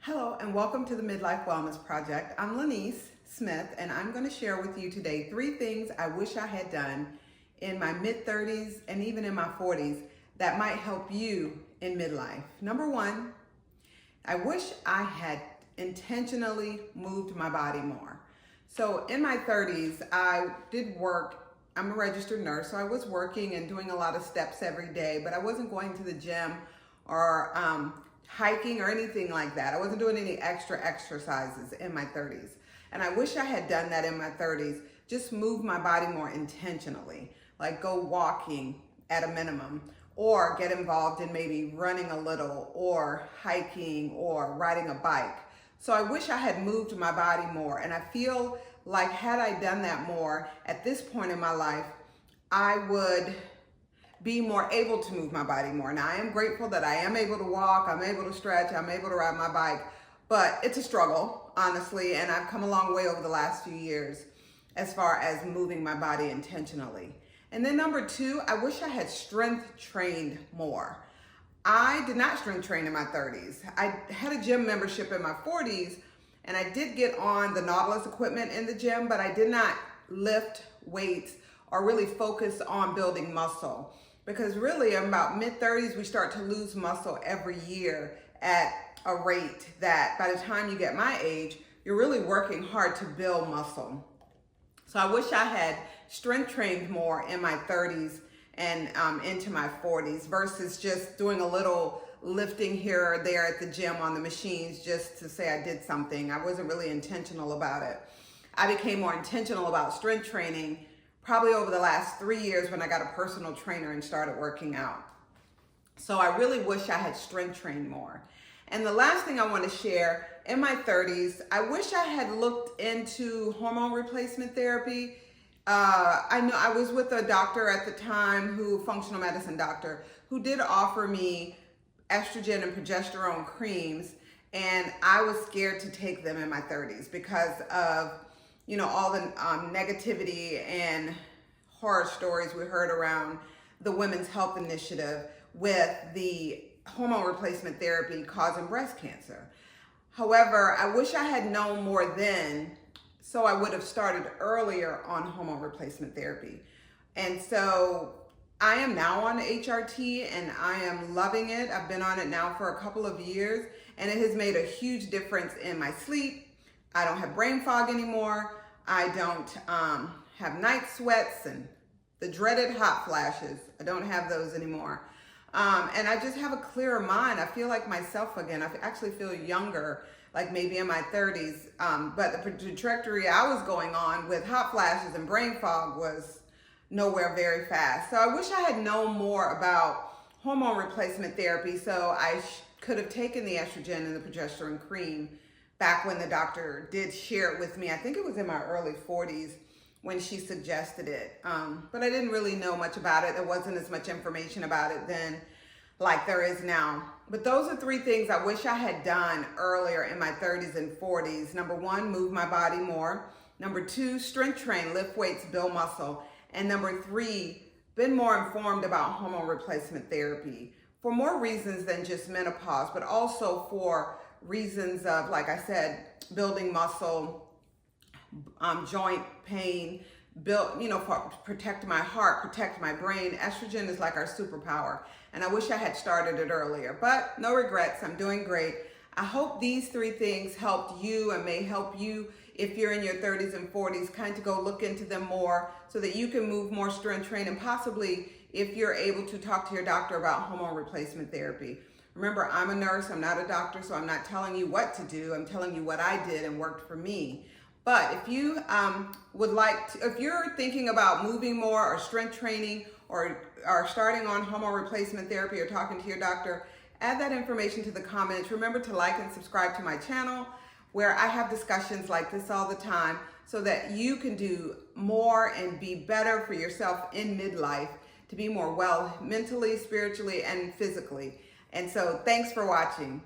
Hello and welcome to the Midlife Wellness Project. I'm Lanice Smith and I'm going to share with you today 3 things I wish I had done in my mid-30s and even in my 40s that might help you in midlife. Number 1, I wish I had intentionally moved my body more. So in my 30s, I did work. I'm a registered nurse, so I was working and doing a lot of steps every day, but I wasn't going to the gym or hiking or anything like that. I wasn't doing any extra exercises in my 30s. And I wish I had done that in my 30s, just move my body more intentionally, like go walking at a minimum, or get involved in maybe running a little, or hiking, or riding a bike. So I wish I had moved my body more. And I feel like had I done that more at this point in my life, I would be more able to move my body more. Now I am grateful that I am able to walk, I'm able to stretch, I'm able to ride my bike, but it's a struggle, honestly, and I've come a long way over the last few years as far as moving my body intentionally. And then number 2, I wish I had strength trained more. I did not strength train in my 30s. I had a gym membership in my 40s, and I did get on the Nautilus equipment in the gym, but I did not lift weights or really focus on building muscle. Because really about mid-30s, we start to lose muscle every year at a rate that by the time you get my age, you're really working hard to build muscle. So I wish I had strength trained more in my 30s and into my 40s versus just doing a little lifting here or there at the gym on the machines just to say I did something. I wasn't really intentional about it. I became more intentional about strength training probably over the last 3 years when I got a personal trainer and started working out. So I really wish I had strength trained more. And the last thing I want to share, in my 30s, I wish I had looked into hormone replacement therapy. I know I was with a doctor at the time, functional medicine doctor, who did offer me estrogen and progesterone creams, and I was scared to take them in my 30s because of all the negativity and horror stories we heard around the Women's Health Initiative with the hormone replacement therapy causing breast cancer. However, I wish I had known more then, so I would have started earlier on hormone replacement therapy. And so I am now on HRT and I am loving it. I've been on it now for a couple of years and it has made a huge difference in my sleep. I don't have brain fog anymore. I don't have night sweats and the dreaded hot flashes. I don't have those anymore. And I just have a clearer mind. I feel like myself again. I actually feel younger, like maybe in my 30s. But the trajectory I was going on with hot flashes and brain fog was nowhere very fast. So I wish I had known more about hormone replacement therapy so I could have taken the estrogen and the progesterone cream back when the doctor did share it with me. I think it was in my early 40s when she suggested it. But I didn't really know much about it. There wasn't as much information about it then like there is now. But those are 3 things I wish I had done earlier in my 30s and 40s. Number 1, move my body more. Number 2, strength train, lift weights, build muscle. And number 3, been more informed about hormone replacement therapy for more reasons than just menopause, but also for reasons of, like I said, building muscle, joint pain, protect my heart, protect my brain. Estrogen is like our superpower. And I wish I had started it earlier, but no regrets. I'm doing great. I hope these 3 things helped you and may help you if you're in your 30s and 40s, kind of go look into them more so that you can move more strength train and possibly if you're able to talk to your doctor about hormone replacement therapy. Remember, I'm a nurse, I'm not a doctor, so I'm not telling you what to do. I'm telling you what I did and worked for me. But if you if you're thinking about moving more or strength training or starting on hormone replacement therapy or talking to your doctor, add that information to the comments. Remember to like and subscribe to my channel where I have discussions like this all the time so that you can do more and be better for yourself in midlife to be more well mentally, spiritually, and physically. And so thanks for watching.